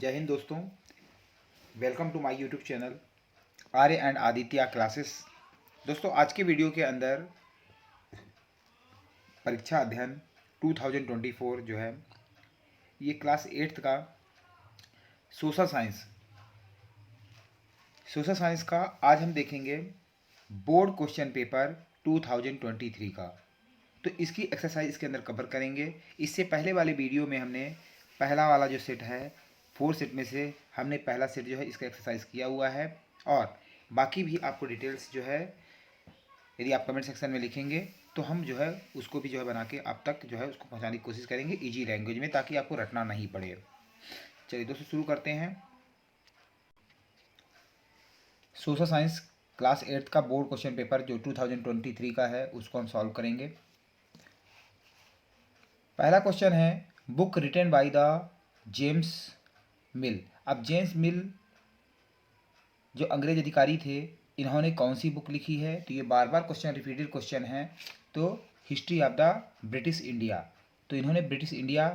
जय हिंद दोस्तों। Welcome to my YouTube channel Arya and Aditya classes. दोस्तों आज के वीडियो के अंदर परीक्षा अध्ययन 2024 जो है ये क्लास 8th का सोशल साइंस का आज हम देखेंगे बोर्ड क्वेश्चन पेपर 2023 का। तो इसकी एक्सरसाइज इसके अंदर कवर करेंगे। इससे पहले वाले वीडियो में हमने पहला वाला जो सेट है 4 सेट में से हमने पहला सेट जो है इसका एक्सरसाइज किया हुआ है, और बाकी भी आपको डिटेल्स जो है यदि आप कमेंट सेक्शन में लिखेंगे तो हम जो है उसको भी जो है बना के आप तक जो है उसको पहुंचाने की कोशिश करेंगे इजी लैंग्वेज में, ताकि आपको रटना नहीं पड़े। चलिए दोस्तों शुरू करते हैं। सोशल साइंस क्लास 8th का बोर्ड क्वेश्चन पेपर जो 2023 का है उसको हम सॉल्व करेंगे। पहला क्वेश्चन है book written by the James Mill. अब जेम्स मिल जो अंग्रेज अधिकारी थे, इन्होंने कौन सी बुक लिखी है? तो ये बार बार क्वेश्चन रिपीटेड क्वेश्चन है। तो history of the British India, तो इन्होंने ब्रिटिश इंडिया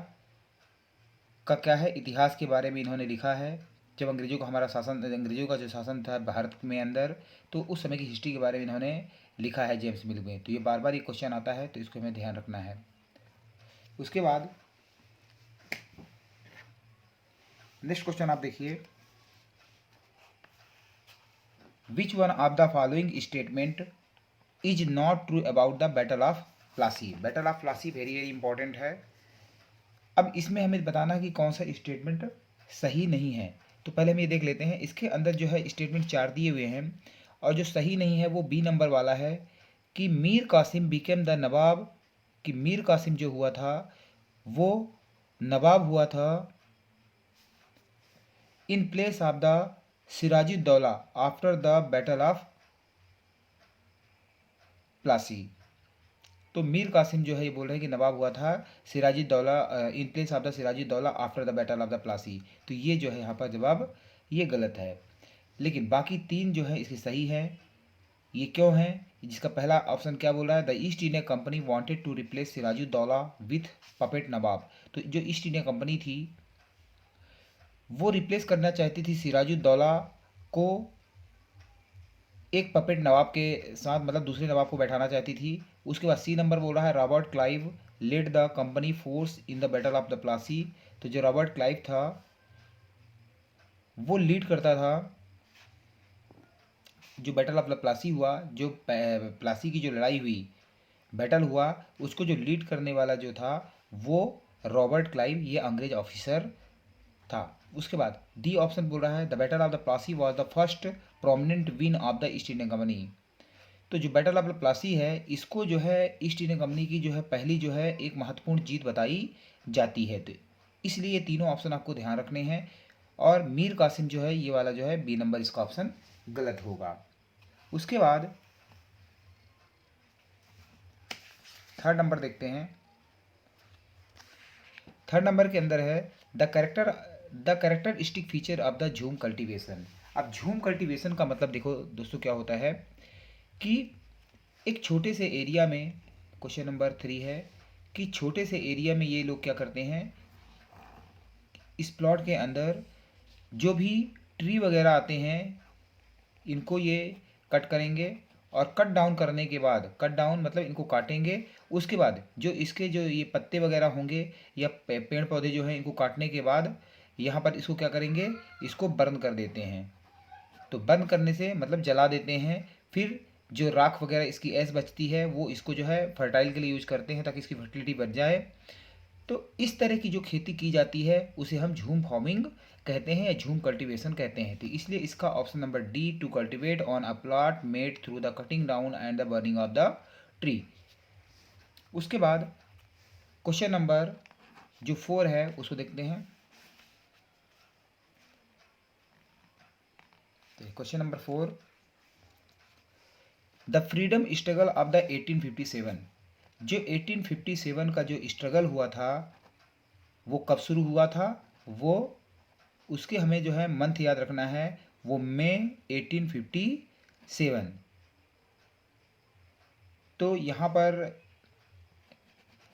का क्या है इतिहास के बारे में इन्होंने लिखा है। जब अंग्रेजों का अंग्रेजों का जो शासन था भारत में अंदर, तो उस समय की हिस्ट्री के बारे में इन्होंने लिखा है जेम्स मिल में। तो ये बार बार ये क्वेश्चन आता है, तो इसको हमें ध्यान रखना है। उसके बाद नेक्स्ट क्वेश्चन आप देखिए, which one of the following statement is not true about the battle of Plassey. Battle of Plassey very very important है। अब इसमें हमें बताना कि कौन सा स्टेटमेंट सही नहीं है। तो पहले हम ये देख लेते हैं। इसके अंदर जो है स्टेटमेंट 4 दिए हुए हैं, और जो सही नहीं है वो बी नंबर वाला है कि मीर कासिम बिकेम द नवाब। कि मीर कासिम जो हुआ था वो नवाब हुआ था in place of the Sirajuddaula after the battle of Plassey. तो मीर कासिम जो है ये बोल रहे हैं कि नवाब हुआ था Sirajuddaula in place of the Sirajuddaula after the battle of the Plassey. तो ये जो है यहाँ पर जवाब ये गलत है, लेकिन बाकी 3 जो है इसके सही है। ये क्यों है? जिसका पहला ऑप्शन क्या बोल रहा है, the East India Company wanted to replace Sirajuddaulah with puppet nawab. तो जो ईस्ट इंडिया कंपनी थी वो रिप्लेस करना चाहती थी सिराजुद्दौला को एक पपेट नवाब के साथ, मतलब दूसरे नवाब को बैठाना चाहती थी। उसके बाद सी नंबर बोल रहा है Robert Clive led the company force in the battle of the Plassey. तो जो रॉबर्ट क्लाइव था वो लीड करता था जो बैटल ऑफ द प्लासी हुआ, जो प्लासी की जो लड़ाई हुई, बैटल हुआ, उसको जो लीड करने वाला जो था वो रॉबर्ट क्लाइव, ये अंग्रेज ऑफिसर था। उसके बाद डी ऑप्शन बोल रहा है the battle of the Plassey was the first prominent win of the east Indian company. तो जो बैटल ऑफ द प्लासी है इसको जो है ईस्ट इंडियन कंपनी की जो है पहली जो है एक महत्वपूर्ण जीत बताई जाती है। तो इसलिए ये तीनों ऑप्शन आपको ध्यान रखने हैं, और मीर कासिम जो है ये वाला जो है बी नंबर इसका ऑप्शन गलत होगा। उसके बाद थर्ड नंबर देखते हैं। थर्ड नंबर के अंदर है the characteristic feature of the झूम कल्टीवेशन। अब झूम कल्टीवेशन का मतलब देखो दोस्तों क्या होता है कि एक छोटे से एरिया में, क्वेश्चन नंबर 3 है कि छोटे से एरिया में ये लोग क्या करते हैं, इस प्लॉट के अंदर जो भी ट्री वगैरह आते हैं इनको ये कट करेंगे, और कट डाउन करने के बाद, कट डाउन मतलब इनको काटेंगे, उसके बाद जो इसके जो ये पत्ते वगैरह होंगे या पेड़ पौधे जो हैं इनको काटने के बाद यहाँ पर इसको क्या करेंगे, इसको बर्न कर देते हैं। तो बर्न करने से मतलब जला देते हैं। फिर जो राख वगैरह इसकी ऐश बचती है वो इसको जो है फर्टाइल के लिए यूज करते हैं ताकि इसकी फर्टिलिटी बढ़ जाए। तो इस तरह की जो खेती की जाती है उसे हम झूम फार्मिंग कहते हैं या झूम कल्टीवेशन कहते हैं। तो इसलिए इसका option number D, to cultivate on a plot made through the cutting down and the burning of the tree. उसके बाद क्वेश्चन नंबर जो 4 है उसको देखते हैं। Question number 4, the freedom struggle of the 1857। जो 1857 का जो स्ट्रगल हुआ था वो कब शुरू हुआ था, वो उसके हमें जो है मंथ याद रखना है, वो मई 1857। तो यहाँ पर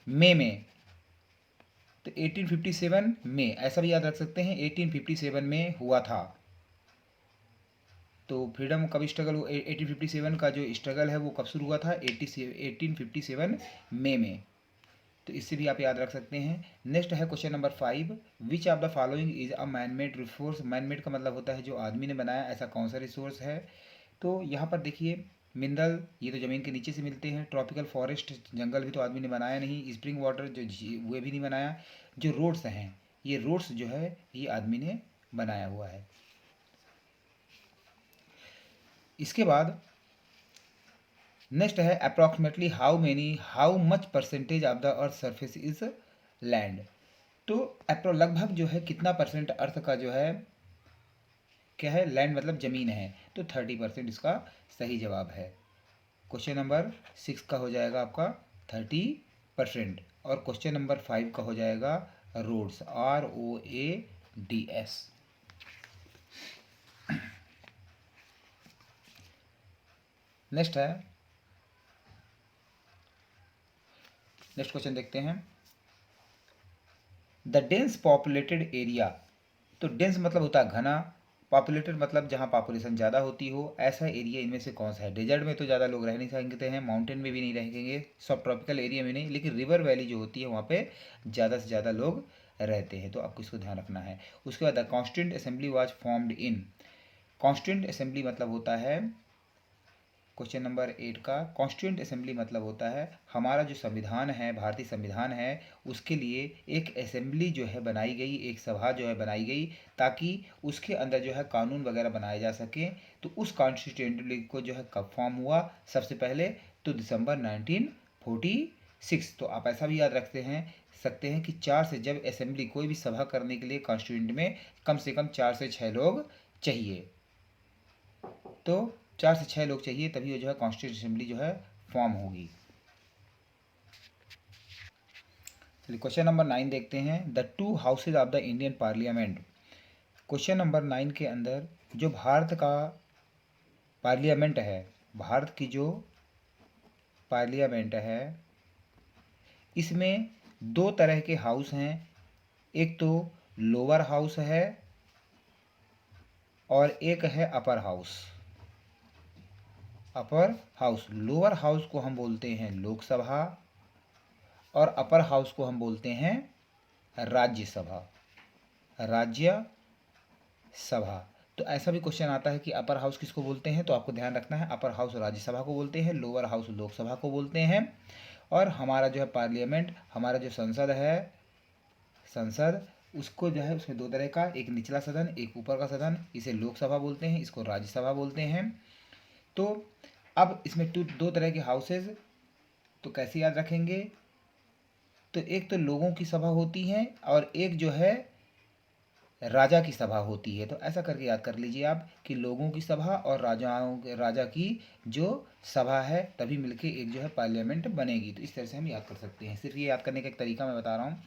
मई में तो 1857 में, ऐसा भी याद रख सकते हैं, 1857 में हुआ था। तो फ्रीडम कब स्ट्रगल, 1857 का जो स्ट्रगल है वो कब शुरू हुआ था, 1857 मई में। तो इससे भी आप याद रख सकते हैं। नेक्स्ट है question number 5, which of the following is a man made resource. Man made का मतलब होता है जो आदमी ने बनाया, ऐसा कौन सा रिसोर्स है। तो यहाँ पर देखिए, मिनरल ये तो ज़मीन के नीचे से मिलते हैं, ट्रॉपिकल फॉरेस्ट जंगल भी तो आदमी ने बनाया नहीं, स्प्रिंग वाटर जो वो भी नहीं बनाया, जो रोड्स हैं ये रोड्स जो है ये आदमी ने बनाया हुआ है। इसके बाद नेक्स्ट है approximately how much percentage of the earth surface is land. तो लगभग जो है कितना परसेंट अर्थ का जो है क्या है, लैंड मतलब ज़मीन है। तो 30% इसका सही जवाब है। क्वेश्चन नंबर 6 का हो जाएगा आपका 30%, और क्वेश्चन नंबर 5 का हो जाएगा रोड्स, ROADS। नेक्स्ट क्वेश्चन देखते हैं। The dense populated area. तो डेंस मतलब होता है घना, पॉपुलेटेड मतलब जहाँ पॉपुलेशन ज़्यादा होती हो, ऐसा एरिया इनमें से कौन सा है। डेजर्ट में तो ज़्यादा लोग रह नहीं सकते हैं, माउंटेन में भी नहीं रहेंगे, सब ट्रॉपिकल एरिया में नहीं, लेकिन रिवर वैली जो होती है वहाँ पे ज़्यादा से ज़्यादा लोग रहते हैं। तो आपको इसको ध्यान रखना है। उसके बाद the constituent assembly was formed in. Constituent assembly मतलब होता है, क्वेश्चन नंबर 8 का कॉन्स्टिट्यूंट असेंबली मतलब होता है हमारा जो संविधान है, भारतीय संविधान है, उसके लिए एक असेंबली जो है बनाई गई, एक सभा जो है बनाई गई, ताकि उसके अंदर जो है कानून वगैरह बनाए जा सकें। तो उस कॉन्स्टिट्यूंट को जो है कब फॉर्म हुआ सबसे पहले, तो दिसंबर 1946। तो आप ऐसा भी याद रखते हैं सकते हैं कि 4 से, जब असेंबली कोई भी सभा करने के लिए कॉन्स्टिट्यूंट में कम से कम 4 से 6 लोग चाहिए, तो 4 से 6 लोग चाहिए, तभी वो जो है कॉन्स्टिट्यूंट असेंबली जो है फॉर्म होगी। चलिए क्वेश्चन नंबर 9 देखते हैं। The two houses of the Indian parliament. Question number 9 के अंदर जो भारत का पार्लियामेंट है, भारत की जो पार्लियामेंट है, इसमें दो तरह के हाउस हैं। एक तो लोअर हाउस है और एक है upper house. Upper house, lower house को हम बोलते हैं लोकसभा और अपर हाउस को हम बोलते हैं राज्यसभा, राज्य सभा। तो ऐसा भी क्वेश्चन आता है कि अपर हाउस किसको बोलते हैं, तो आपको ध्यान रखना है अपर हाउस राज्यसभा को बोलते हैं, लोअर हाउस लोकसभा को बोलते हैं। और हमारा जो है पार्लियामेंट, हमारा जो संसद है, संसद उसको जो है उसमें दो तरह का, एक निचला सदन एक ऊपर का सदन, इसे लोकसभा बोलते हैं, इसको राज्यसभा बोलते हैं। तो अब इसमें दो तरह के हाउसेज, तो कैसे याद रखेंगे, तो एक तो लोगों की सभा होती है और एक जो है राजा की सभा होती है। तो ऐसा करके याद कर लीजिए आप कि लोगों की सभा और राजा की जो सभा है, तभी मिलके एक जो है पार्लियामेंट बनेगी। तो इस तरह से हम याद कर सकते हैं, सिर्फ ये याद करने का एक तरीका मैं बता रहा हूँ।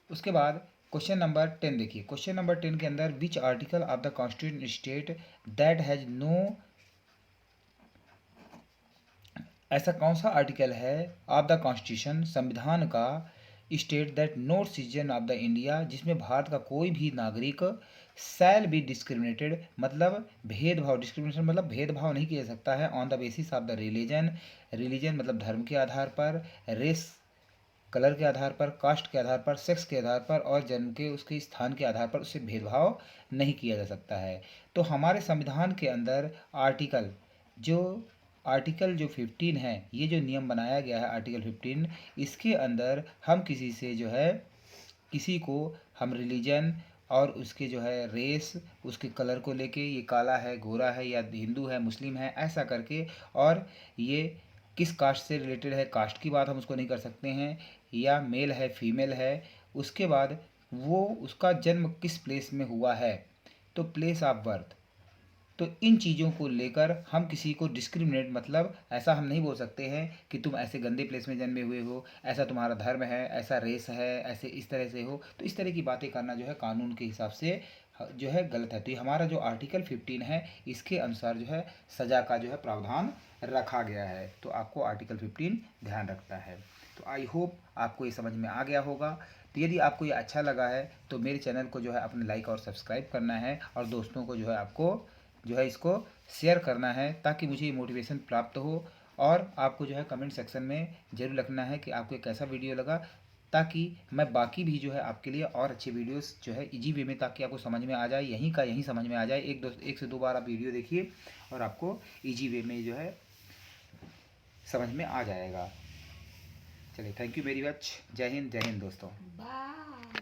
उसके बाद क्वेश्चन नंबर 10 देखिए। क्वेश्चन नंबर 10 के अंदर which article of the constitution state that has no, ऐसा कौन सा आर्टिकल है ऑफ द कॉन्स्टिट्यूशन, संविधान का, state that no citizen of the India, जिसमें भारत का कोई भी नागरिक शैल बी डिस्क्रिमिनेटेड, मतलब भेदभाव, डिस्क्रिमिनेशन मतलब भेदभाव नहीं किया जा सकता है, on the basis of the religion, religion मतलब धर्म के आधार पर, रेस कलर के आधार पर, कास्ट के आधार पर, सेक्स के आधार पर और जन्म के उसके स्थान के आधार पर उससे भेदभाव नहीं किया जा सकता है। तो हमारे संविधान के अंदर जो आर्टिकल जो 15 है, ये जो नियम बनाया गया है आर्टिकल 15, इसके अंदर हम किसी से जो है, किसी को हम रिलीजन और उसके जो है रेस, उसके कलर को लेके, ये काला है गोरा है या हिंदू है मुस्लिम है ऐसा करके, और ये किस कास्ट से रिलेटेड है, कास्ट की बात हम उसको नहीं कर सकते हैं, या मेल है फीमेल है, उसके बाद वो उसका जन्म किस प्लेस में हुआ है, तो प्लेस ऑफ बर्थ। तो इन चीज़ों को लेकर हम किसी को डिस्क्रिमिनेट, मतलब ऐसा हम नहीं बोल सकते हैं कि तुम ऐसे गंदे प्लेस में जन्मे हुए हो, ऐसा तुम्हारा धर्म है, ऐसा रेस है, ऐसे इस तरह से हो, तो इस तरह की बातें करना जो है कानून के हिसाब से जो है गलत है। तो ये हमारा जो आर्टिकल 15 है, इसके अनुसार जो है सज़ा का जो है प्रावधान रखा गया है। तो आपको आर्टिकल 15 ध्यान रखना है। तो आई होप आपको ये समझ में आ गया होगा। तो यदि आपको ये अच्छा लगा है तो मेरे चैनल को जो है अपने लाइक और सब्सक्राइब करना है, और दोस्तों को जो है आपको जो है इसको शेयर करना है, ताकि मुझे ये मोटिवेशन प्राप्त हो। और आपको जो है कमेंट सेक्शन में ज़रूर लिखना है कि आपको कैसा वीडियो लगा, ताकि मैं बाकी भी जो है आपके लिए और अच्छे वीडियोस जो है इजी वे में, ताकि आपको समझ में आ जाए, यहीं का यहीं समझ में आ जाए। एक से दो बार आप वीडियो देखिए और आपको इजी वे में जो है समझ में आ जाएगा। चलिए, थैंक यू वेरी मच। जय हिंद दोस्तों। बाय।